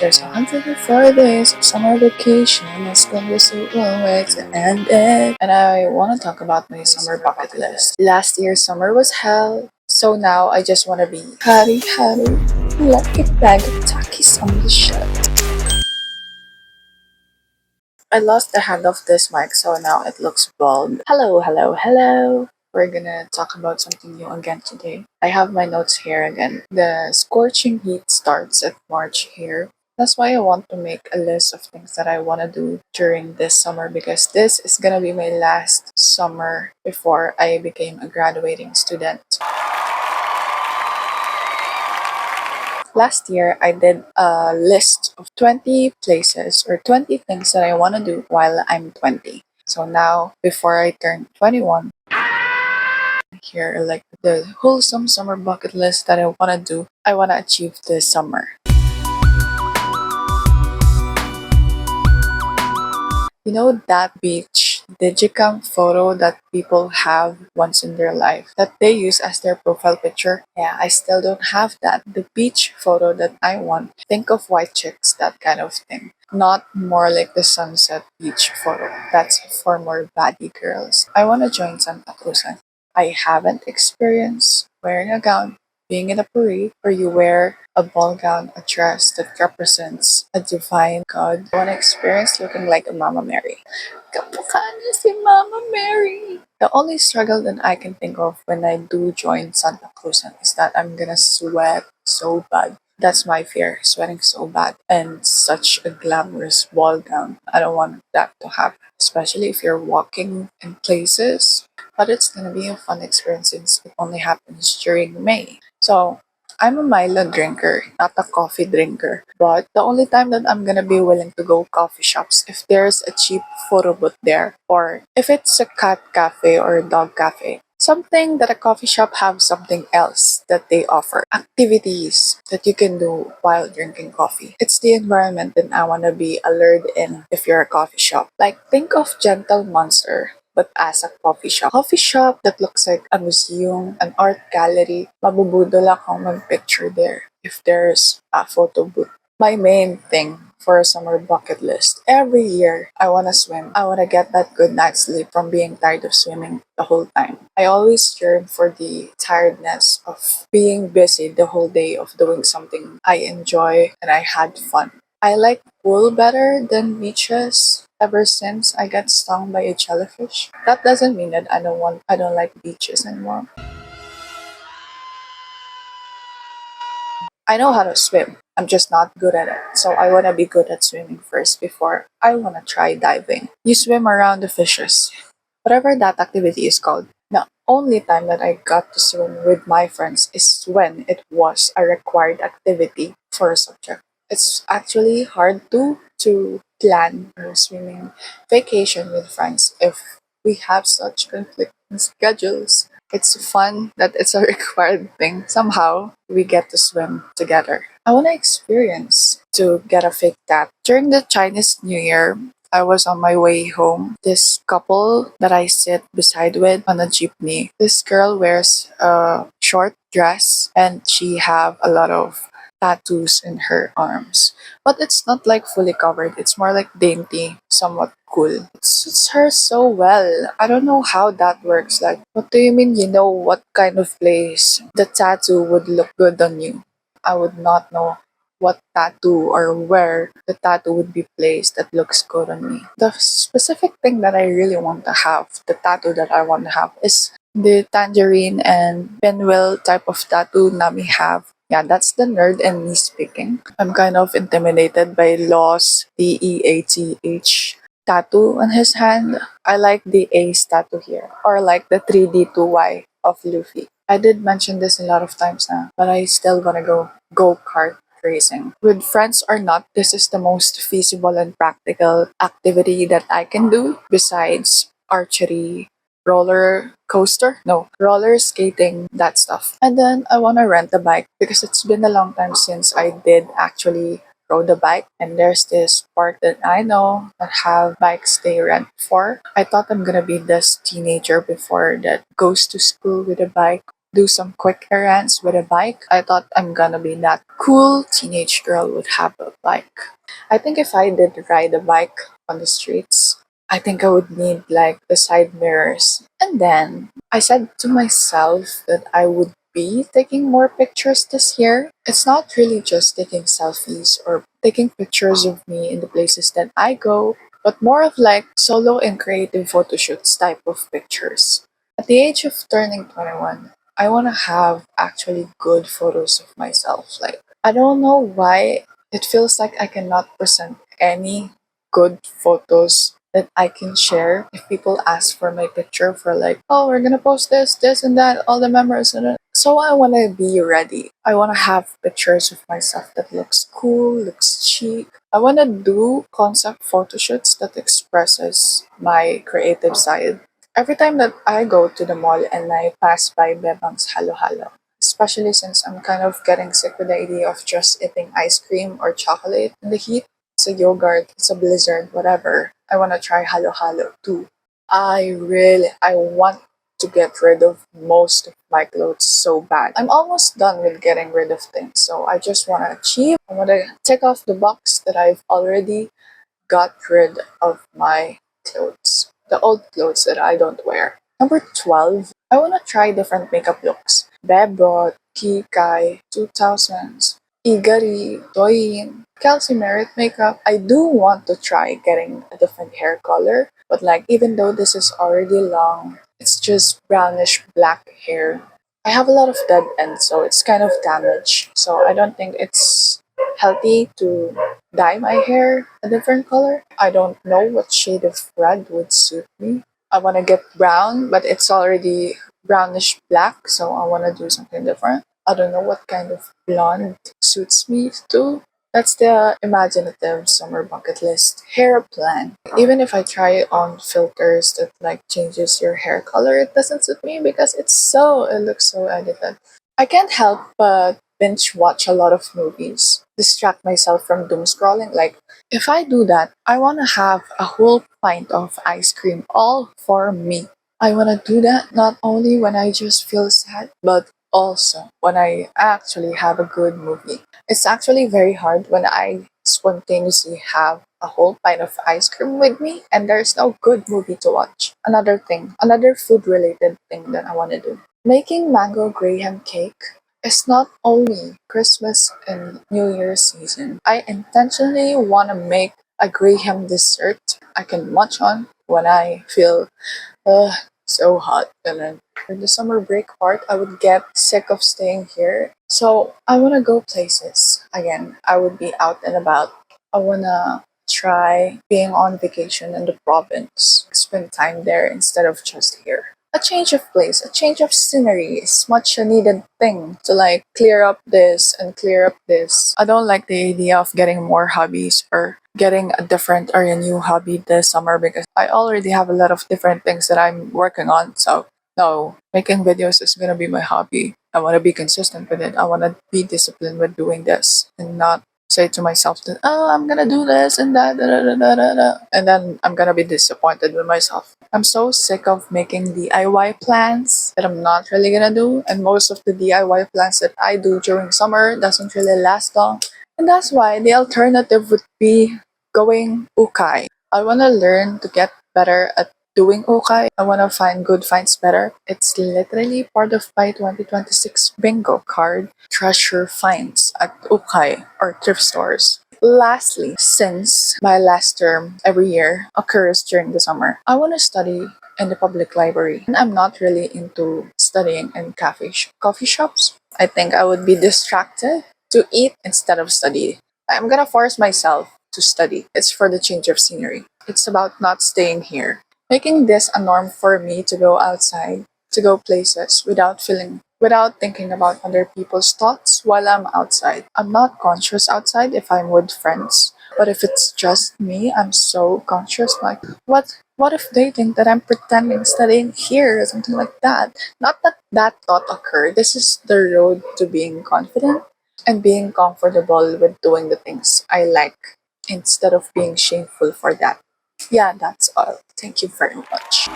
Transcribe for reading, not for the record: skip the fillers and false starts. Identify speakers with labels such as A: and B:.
A: There's 104 days of summer vacation. It's gonna be so long way to end it. And I want to talk about my summer bucket list. Last year's summer was hell, so now I just want to be Harry Harry, like a bag of Takis on the shelf. I lost the hand of this mic, so now it looks bald. Hello, hello, hello. We're gonna talk about something new again today. I have my notes here again. The scorching heat starts at March here. That's why I want to make a list of things that I want to do during this summer because this is gonna be my last summer before I became a graduating student. Last year, I did a list of 20 places or 20 things that I want to do while I'm 20. So now, before I turn 21, here are like the wholesome summer bucket list that I want to do, I want to achieve this summer. You know that beach digicam photo that people have once in their life that they use as their profile picture? Yeah, I still don't have that. The beach photo that I want. Think of white chicks, that kind of thing. Not more like the sunset beach photo. That's for more baddie girls. I want to join Santa Cruz. I haven't experienced wearing a gown, being in a parade where you wear a ball gown, a dress that represents a divine god. I want to experience looking like a Mama Mary. Kamukha niya si Mama Mary. The only struggle that I can think of when I do join Santa Cruz is that I'm gonna sweat so bad. That's my fear, sweating so bad and such a glamorous ball gown. I don't want that to happen, especially if you're walking in places. But it's gonna be a fun experience since it only happens during May. So I'm a Milo drinker, not a coffee drinker. But the only time that I'm gonna be willing to go coffee shops if there's a cheap photo booth there, or if it's a cat cafe or a dog cafe. Something that a coffee shop have something else that they offer. Activities that you can do while drinking coffee. It's the environment that I wanna be allured in if you're a coffee shop. Like think of Gentle Monster but as a coffee shop. Coffee shop that looks like a museum, an art gallery. Mabubudol akong mag-picture there if there's a photo booth. My main thing for a summer bucket list. Every year, I want to swim. I want to get that good night's sleep from being tired of swimming the whole time. I always yearn for the tiredness of being busy the whole day of doing something I enjoy and I had fun. I like pool better than beaches ever since I got stung by a jellyfish. That doesn't mean that I don't like beaches anymore. I know how to swim. I'm just not good at it. So I want to be good at swimming first before I want to try diving. You swim around the fishes. Whatever that activity is called. The only time that I got to swim with my friends is when it was a required activity for a subject. It's actually hard to plan a swimming vacation with friends if we have such conflicting schedules. It's fun that it's a required thing. Somehow we get to swim together. I want to experience to get a fake tat. During the Chinese New Year, I was on my way home. This couple that I sit beside with on a jeepney. This girl wears a short dress and she have a lot of tattoos in her arms. But it's not like fully covered. It's more like dainty, somewhat cool. It suits her so well. I don't know how that works. Like, what do you mean you know what kind of place the tattoo would look good on you? I would not know what tattoo or where the tattoo would be placed that looks good on me. The specific thing that I really want to have, the tattoo that I want to have, is the tangerine and pinwheel type of tattoo Nami have. Yeah, that's the nerd and me speaking. I'm kind of intimidated by Law's DEATH tattoo on his hand. I like the Ace tattoo here, or like the 3D2Y of Luffy. I did mention this a lot of times now, but I still wanna go kart racing. With friends or not, this is the most feasible and practical activity that I can do besides archery, roller coaster, no, roller skating, that stuff. And then I want to rent a bike because it's been a long time since I did actually rode a bike, and there's this park that I know that have bikes they rent for. I thought I'm gonna be this teenager before that goes to school with a bike do some quick errands with a bike. I thought I'm gonna be that cool teenage girl would have a bike. I think if I did ride a bike on the streets, I think I would need like the side mirrors. And then I said to myself that I would be taking more pictures this year. It's not really just taking selfies or taking pictures of me in the places that I go, but more of like solo and creative photo shoots type of pictures. At the age of turning 21, I want to have actually good photos of myself. Like, I don't know why it feels like I cannot present any good photos that I can share if people ask for my picture for like, oh, we're gonna post this, this, and that, all the memories. And so I want to be ready. I want to have pictures of myself that looks cool, looks chic. I want to do concept photo shoots that expresses my creative side. Every time that I go to the mall and I pass by Bebang's Halo Halo, especially since I'm kind of getting sick with the idea of just eating ice cream or chocolate in the heat. It's a yogurt, it's a blizzard, whatever. I want to try Halo Halo too. I want to get rid of most of my clothes so bad. I'm almost done with getting rid of things, so I just want to achieve. I want to take off the box that I've already got rid of my clothes, the old clothes that I don't wear. Number 12, I want to try different makeup looks. Bebot, Kikai, 2000s, Igari, Toyin, Kelsey Merritt makeup. I do want to try getting a different hair color, but like even though this is already long, it's just brownish black hair. I have a lot of dead ends, so it's kind of damaged. So I don't think it's healthy to dye my hair a different color. I don't know what shade of red would suit me. I want to get brown, but it's already brownish black, so I want to do something different. I don't know what kind of blonde suits me too. That's the imaginative summer bucket list hair plan. Even if I try on filters that like changes your hair color, it doesn't suit me because it looks so edited. I can't help but binge watch a lot of movies, distract myself from doom scrolling. Like, if I do that, I want to have a whole pint of ice cream all for me. I want to do that not only when I just feel sad, but also when I actually have a good movie. It's actually very hard when I spontaneously have a whole pint of ice cream with me and there's no good movie to watch. Another food related thing that I want to do. Making mango graham cake is not only Christmas and New Year's season. I intentionally want to make a graham dessert I can munch on when I feel uh, so hot. And then for the summer break part, I would get sick of staying here. So I want to go places. Again, I would be out and about. I want to try being on vacation in the province, spend time there instead of just here. A change of place, a change of scenery is much a needed thing to like clear up this and clear up this. I don't like the idea of getting more hobbies or getting a different or a new hobby this summer because I already have a lot of different things that I'm working on. So no, making videos is gonna be my hobby. I wanna be consistent with it. I wanna be disciplined with doing this and not say to myself that I'm gonna do this and that and then I'm gonna be disappointed with myself. I'm so sick of making DIY plans that I'm not really gonna do, and most of the DIY plans that I do during summer doesn't really last long. And that's why the alternative would be going ukay. I wanna learn to get better at doing ukay. I wanna find good finds better. It's literally part of my 2026 bingo card. Treasure finds at ukay or thrift stores. Lastly, since my last term every year occurs during the summer, I want to study in the public library. And I'm not really into studying in coffee shops. I think I would be distracted to eat instead of study. I'm gonna force myself to study. It's for the change of scenery. It's about not staying here. Making this a norm for me to go outside, to go places without thinking about other people's thoughts while I'm outside. I'm not conscious outside if I'm with friends. But if it's just me, I'm so conscious like what if they think that I'm pretending studying here or something like that? Not that that thought occurred. This is the road to being confident and being comfortable with doing the things I like instead of being shameful for that. Yeah, that's all. Thank you very much.